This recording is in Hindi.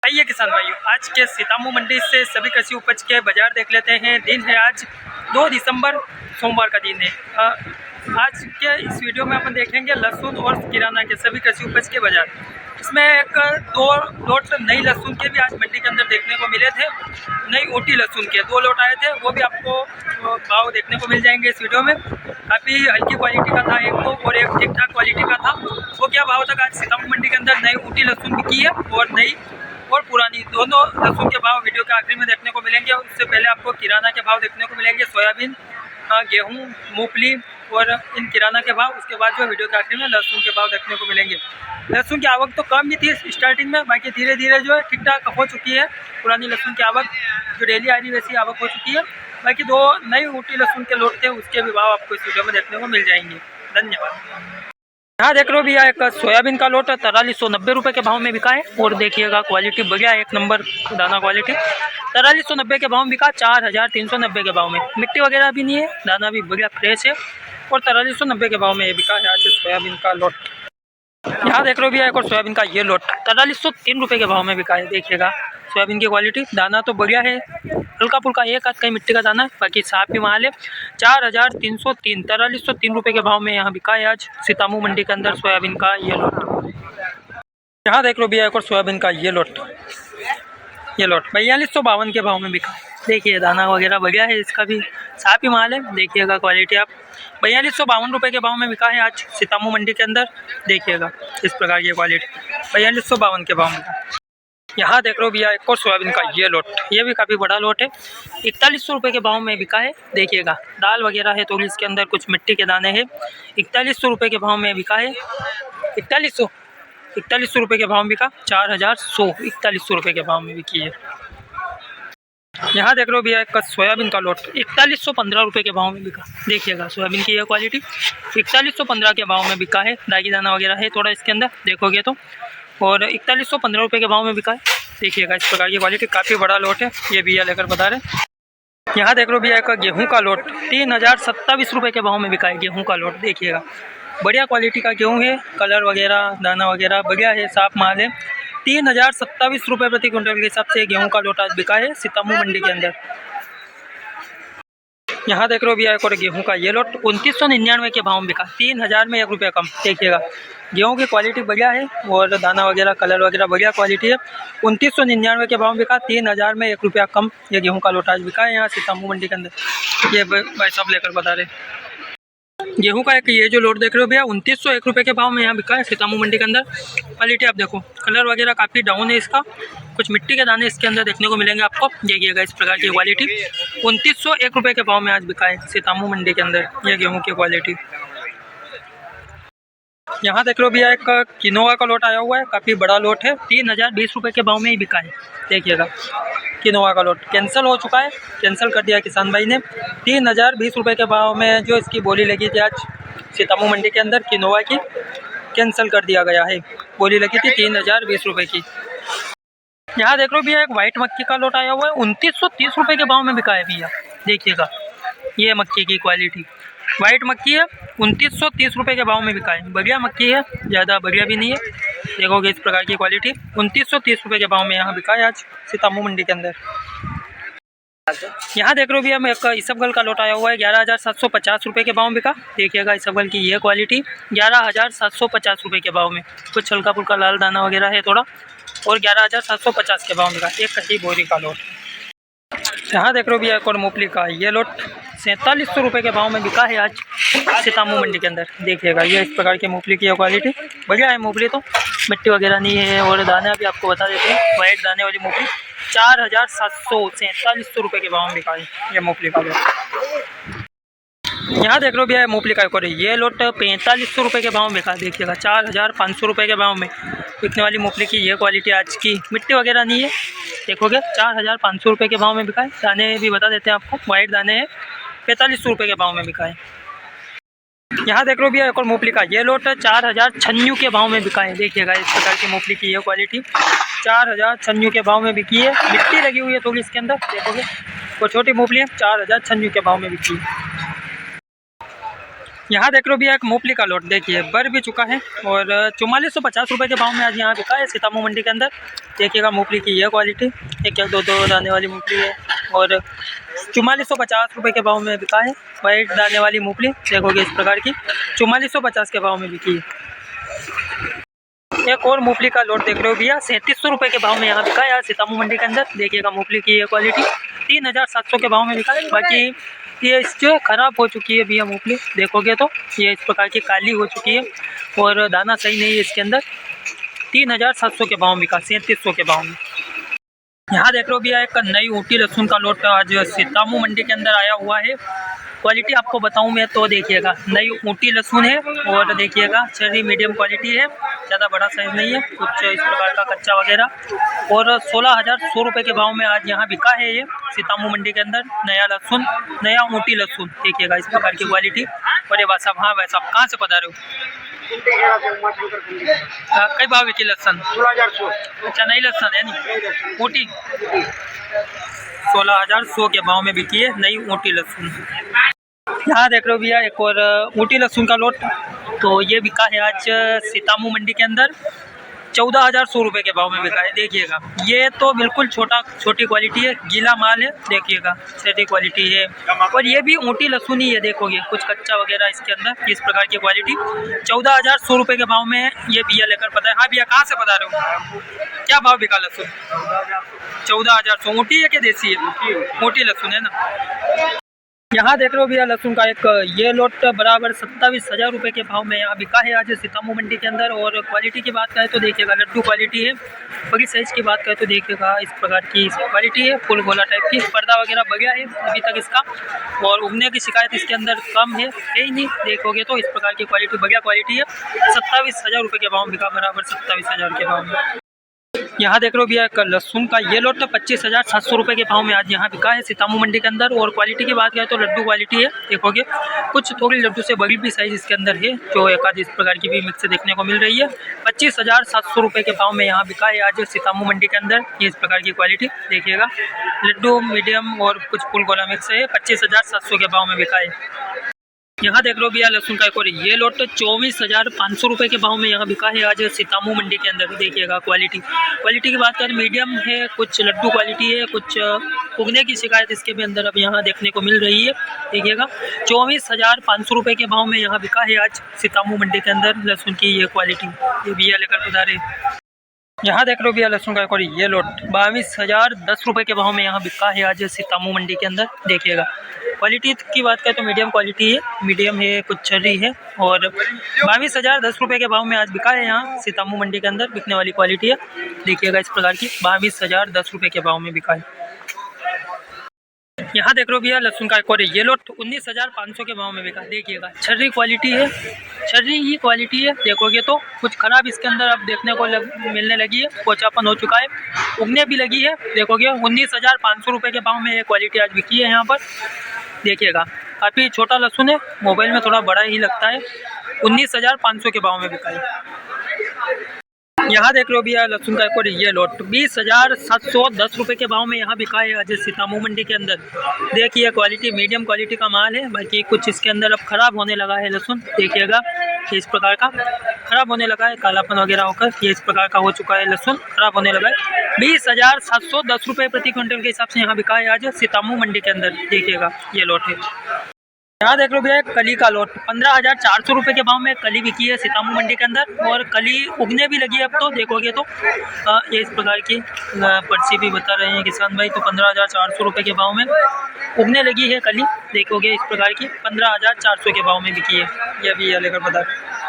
आइए किसान भाइयों, आज के सीतामू मंडी से सभी कृषि उपज के बाजार देख लेते हैं। दिन है आज 2 दिसंबर, सोमवार का दिन है। आज के इस वीडियो में अपन देखेंगे लहसुन और किराना के सभी कृषि उपज के बाजार। इसमें एक 2 लोट नई लहसुन के भी आज मंडी के अंदर देखने को मिले थे। नई ओटी लहसुन के 2 लोट आए थे, वो भी आपको भाव देखने को मिल जाएंगे इस वीडियो में। काफ़ी हल्की क्वालिटी का था एक तो, और एक ठीक ठाक क्वालिटी का था। वो क्या भाव तक आज सीतामू मंडी के अंदर नई ओटी लहसुन बिकी है और नई और पुरानी दोनों लहसुन के भाव वीडियो के आखिरी में देखने को मिलेंगे। उससे पहले आपको किराना के भाव देखने को मिलेंगे, सोयाबीन, गेहूं, मूंगफली और इन किराना के भाव। उसके बाद जो वीडियो के आखिरी में लहसुन के भाव देखने को मिलेंगे। लहसुन की आवक तो कम ही थी स्टार्टिंग में, बाकी धीरे धीरे जो है ठीक ठाक हो चुकी है। पुरानी लहसुन की आवक जो डेली आ रही वैसी आवक हो चुकी है। बाकी 2 नई ऊटी लहसुन के लोट थे, उसके भी भाव आपको इस वीडियो में देखने को मिल जाएंगे। धन्यवाद। यहाँ देख रहे हो भैया, एक सोयाबीन का लोट 4390 रुपये के भाव में बिका है। और देखिएगा क्वालिटी बढ़िया, एक नंबर दाना क्वालिटी। 4390 के भाव में बिका, 4390 के भाव में। मिट्टी वगैरह भी नहीं है, दाना भी बढ़िया फ्रेश है। और 4390 के भाव में ये बिका है आज सोयाबीन का लोट। यहाँ देख रहे हो भैया, एक और सोयाबीन का ये लोट 4303 रुपये के भाव में बिका है। देखिएगा सोयाबीन की क्वालिटी, दाना तो बढ़िया है, हल्का फुल्का एक आध कहीं मिट्टी का दाना, बाकी साफ ही माल है। 4303 4303 रुपये के भाव में यहाँ बिका है आज सीतामू मंडी के अंदर सोयाबीन का ये लोट। यहाँ देख लो भैया, एक और सोयाबीन का ये लोट 4252 के भाव में बिका। देखिए दाना वगैरह बढ़िया है, इसका भी साफ ही माल है। देखिएगा क्वालिटी आप, 4252 रुपये के भाव में बिका है आज सीतामू मंडी के अंदर। देखिएगा इस प्रकार की क्वालिटी 4252 के भाव में। यहाँ देख रहे हो भैया, एक और सोयाबीन का ये लोट, ये भी काफ़ी बड़ा लोट है। 4100 रुपये के भाव में बिका है। देखिएगा दाल वगैरह है, थोड़ी इसके अंदर कुछ मिट्टी के दाने हैं। 4100 रुपये के भाव में बिका है। 4100 रुपये के भाव में बिका। 4100 रुपये के भाव में बिकी है। यहाँ देख रहे हो भैया, एक सोयाबीन का लोट 4115 रुपये के भाव में बिका। देखिएगा सोयाबीन की यह क्वालिटी 4115 के भाव में बिका है। दागी दाना वगैरह है थोड़ा इसके अंदर, देखोगे तो। और 4115 रुपये के भाव में बिका है। देखिएगा इस प्रकार की क्वालिटी, काफ़ी बड़ा लोट है, ये भैया लेकर बता रहे। यहाँ देख लो भैया, एक गेहूं का लोट 3027 रुपये के भाव में बिका है। गेहूं का लोट देखिएगा, बढ़िया क्वालिटी का गेहूं है, कलर वगैरह दाना वगैरह बढ़िया है, साफ माल है। 3027 रुपये प्रति क्विंटल के हिसाब से गेहूं का लोट आज बिका है सीतामू मंडी के अंदर। यहाँ देख रहे हो भैया, एक और गेहूं का ये लोट 2999 के भाव में बिका। 3000 में 1 रुपया कम। देखिएगा गेहूं की क्वालिटी बढ़िया है और दाना वगैरह कलर वगैरह बढ़िया क्वालिटी है। 2999 के भाव में बिका। 3000 में 1 रुपया कम ये गेहूं का लोट आज बिका है यहाँ सीतामू मंडी के अंदर। ये भाई साहब लेकर बता रहे। गेहूं का एक ये जो लोट देख रहे हो भैया, 2901 रुपये के भाव में यहाँ बिका है सीतामू मंडी के अंदर। क्वालिटी आप देखो, कलर वगैरह काफ़ी डाउन है इसका, कुछ मिट्टी के दाने इसके अंदर देखने को मिलेंगे आपको। देखिएगा इस प्रकार की क्वालिटी 2901 रुपये के भाव में आज बिका है सीतामू मंडी के अंदर ये गेहूं की क्वालिटी। यहाँ देख लो भैया, एक किनोवा का लोट आया हुआ है, काफ़ी बड़ा लोट है। 3020 रुपये के भाव में ही बिका है। देखिएगा किनोवा का लोट कैंसिल हो चुका है, कैंसिल कर दिया किसान भाई ने। 3020 रुपये के भाव में जो इसकी बोली लगी थी आज सीतामू मंडी के अंदर, किनोवा की कैंसिल कर दिया गया है। बोली लगी थी 3020 रुपये की। यहाँ देख लो भैया, एक वाइट मक्की का लोट आया हुआ है, 2930 रुपये के भाव में बिका है भैया। देखिएगा ये मक्की की क्वालिटी, वाइट मक्की है, 2930 रुपये के भाव में बिका है। बढ़िया मक्की है, ज़्यादा बढ़िया भी नहीं है। देखोगे इस प्रकार की क्वालिटी 2930 रुपये के भाव में यहाँ बिका है आज सीतामू मंडी के अंदर। यहाँ देख रहे हो भैया, मैं एक इसबगल का लोट आया हुआ है, 11750 रुपये के भाव में बिका। देखिएगा इसबगल की ये क्वालिटी 11750 रुपये के भाव में। कुछ हल्का फुल्का लाल दाना वगैरह है थोड़ा, और 11750 के भाव में बिका। एक कटी बोरी का लोट। यहाँ देख रहे हो भैया, एक और मूंगफली का ये लोट 4700 रुपये के भाव में बिका है आज सीतामू मंडी के अंदर। देखिएगा ये इस प्रकार की मूंगफली की क्वालिटी बढ़िया है। मूंगफली तो मिट्टी वगैरह नहीं है, और दाना भी आपको बता देते हैं, वाइट दाने वाली मूंगफली 4700 रुपये के भाव में बिका है ये मूंगफली का लोट। यहाँ देख लो भैया, मूंगफली का एक और ये लोट 4500 रुपये के भाव में बिका। देखिएगा 4500 रुपये के भाव में बिकने वाली मूंगफली की ये क्वालिटी आज की, मिट्टी वगैरह नहीं है। देखोगे 4500 रुपये के भाव में बिका है। दाने भी बता देते हैं आपको, वाइट दाने हैं, 4500 रुपये के भाव में बिका है। यहाँ देख लो भैया, एक और मूंगफली का ये लोट 4096 के भाव में बिका है। देखिएगा इस प्रकार की मूंगफली की ये क्वालिटी 4096 के भाव में बिकी है। मिट्टी लगी हुई है थोड़ी इसके अंदर, देखोगे वो छोटी मूंगफली है, 4096 के भाव में बिकी है। यहाँ देख लो भैया एक मूंगफली का लोट देखिए बर भी चुका है और 4450 रुपये के भाव में आज यहाँ बिका है सीतामऊ मंडी के अंदर। देखिएगा मूंगफली की यह क्वालिटी, एक एक दो दाने वाली मूंगफली है और 4450 रुपये के भाव में बिका है। वाइट दाने वाली मूंगफली देखोगे इस प्रकार की 4450 के भाव में बिकी है। एक और मूंगफली का लोट देख रहे हो भैया 3700 रुपये के भाव में यहाँ बिका है यार सीतामऊ मंडी के अंदर। देखिएगा मूंगफली की ये क्वालिटी 3700 के भाव में बिका है। बाकी ये जो ख़राब हो चुकी है भैया मूंगफली देखोगे तो ये इस प्रकार की काली हो चुकी है और दाना सही नहीं है इसके अंदर। 3700 के भाव में बिका 3700 के भाव में। यहाँ देख लो भैया एक नई ऊटी लहसुन का लोट आज सीतामऊ मंडी के अंदर आया हुआ है। क्वालिटी आपको बताऊं मैं तो देखिएगा नई ऊटी लहसुन है और देखिएगा चर्री मीडियम क्वालिटी है, ज़्यादा बड़ा साइज़ नहीं है, कुछ इस प्रकार का कच्चा वगैरह। और 16,100 रुपये के भाव में आज यहाँ बिका है ये सीतामऊ मंडी के अंदर नया लहसुन, नया ऊटी लहसुन। देखिएगा इस प्रकार की क्वालिटी। और ये भाई साहब, हाँ भाई साहब कहाँ से पधारे हो? कई भाव बिकी लहसन? 16,100। अच्छा नई लहसन है नहीं ऊटी 16,100 के भाव में बिकी है नई ऊटी लहसुन। यहाँ देख लो भैया एक और ऊटी लहसुन का लोट, तो ये बिका है आज सीतामऊ मंडी के अंदर 14,100 रुपये के भाव में बिका है। देखिएगा ये तो बिल्कुल छोटी क्वालिटी है, गीला माल है। देखिएगा छोटी क्वालिटी है और ये भी ऊटी लहसुन ही है। देखोगे कुछ कच्चा वगैरह इसके अंदर, इस प्रकार की क्वालिटी 14,100 रुपये के भाव में ये भैया लेकर पता है। हाँ भैया कहाँ से बता रहे हो? क्या भाव बिका लहसुन? 14,100। ऊटी है कि देसी है? ऊटी लहसुन है ना। यहाँ देख रहे हो भैया लहसुन का एक ये लोट बराबर 27,000 रुपये के भाव में यहाँ बिका है आज सीतामऊ मंडी के अंदर। और क्वालिटी की बात करें तो देखिएगा लड्डू क्वालिटी है। बड़ी साइज़ की बात करें तो देखिएगा इस प्रकार की क्वालिटी है, फुल गोला टाइप की। पर्दा वगैरह बढ़िया है अभी तक इसका और उगने की शिकायत इसके अंदर कम है ही नहीं। देखोगे तो इस प्रकार की क्वालिटी बढ़िया क्वालिटी है। 27,000 रुपये के भाव बिका, बराबर 27,000 के भाव में। यहाँ देख लो भैया लहसुन का ये लोट 25,700 रुपये के भाव में आज यहाँ बिका है सीतामऊ मंडी के अंदर। और क्वालिटी की बात करें तो लड्डू क्वालिटी है। देखोगे कुछ थोड़ी लड्डू से बड़ी भी साइज़ इसके अंदर है, जो एक आध इस प्रकार की भी मिक्स देखने को मिल रही है। 25,700 रुपये के भाव में यहाँ बिका है आज सीतामऊ मंडी के अंदर ये इस प्रकार की क्वालिटी। देखिएगा लड्डू मीडियम और कुछ फुल गोला मिक्स है। 25,700 के भाव में बिका है। यहाँ देख लो भैया लहसुन का एक और ये लोट 24,500 रुपये के भाव में यहाँ बिका है आज सीतामऊ मंडी के अंदर। देखिएगा क्वालिटी की बात करें मीडियम है, कुछ लड्डू क्वालिटी है, कुछ उगने की शिकायत इसके भी अंदर अब यहाँ देखने को मिल रही है। देखिएगा 24,500 रुपये के भाव में यहाँ बिका है आज सीतामऊ मंडी के अंदर लहसुन की ये क्वालिटी। ये भैया लेकर पधारे। यहाँ देख लो भैया लहसुन का एक और ये लोट 22,010 रुपये के भाव में यहाँ बिका है आज सीतामऊ मंडी के अंदर। देखिएगा क्वालिटी की बात करें तो मीडियम क्वालिटी है, मीडियम है, कुछ चर्री है और 22,010 रुपये के भाव में आज बिका है यहाँ सीतामऊ मंडी के अंदर। बिकने वाली क्वालिटी है। देखिएगा इस प्रकार की 22,010 रुपये के भाव में बिका है। यहाँ देख लो भैया लहसुन का एक और ये लोट 19,500 के भाव में बिका। देखिएगा छर्री क्वालिटी है, छर्री ही क्वालिटी है। देखोगे तो कुछ ख़राब इसके अंदर अब देखने को मिलने लगी है, पोचापन हो चुका है, उगने भी लगी है। देखोगे 19,500 रुपये के भाव में ये क्वालिटी आज बिकी है यहाँ पर। देखिएगा काफ़ी छोटा लहसुन है, मोबाइल में थोड़ा बड़ा ही लगता है। 19,500 के भाव में बिका है। यहाँ देख लो भैया लहसुन का एक और ये लोट 20,710 रुपये के भाव में यहाँ बिका है आज सीतामऊ मंडी के अंदर। देखिए क्वालिटी मीडियम क्वालिटी का माल है। बाकी कुछ इसके अंदर अब ख़राब होने लगा है लहसुन। देखिएगा इस प्रकार का ख़राब होने लगा है, कालापन वगैरह होकर ये इस प्रकार का हो चुका है लहसुन, ख़राब होने लगा है। 20,710 रुपये प्रति क्विंटल के हिसाब से यहाँ बिका है आज सीतामऊ मंडी के अंदर। देखिएगा ये लोट है। यहाँ देख लो भैया कली का लोट 15,400 रुपये के भाव में कली बिकी है सीतामऊ मंडी के अंदर। और कली उगने भी लगी है अब तो। देखोगे तो ये इस प्रकार की पर्ची भी बता रहे हैं किसान भाई, तो 15,400 रुपये के भाव में उगने लगी है कली। देखोगे इस प्रकार की 15,400 के भाव में बिकी है। ये भी लेकर बता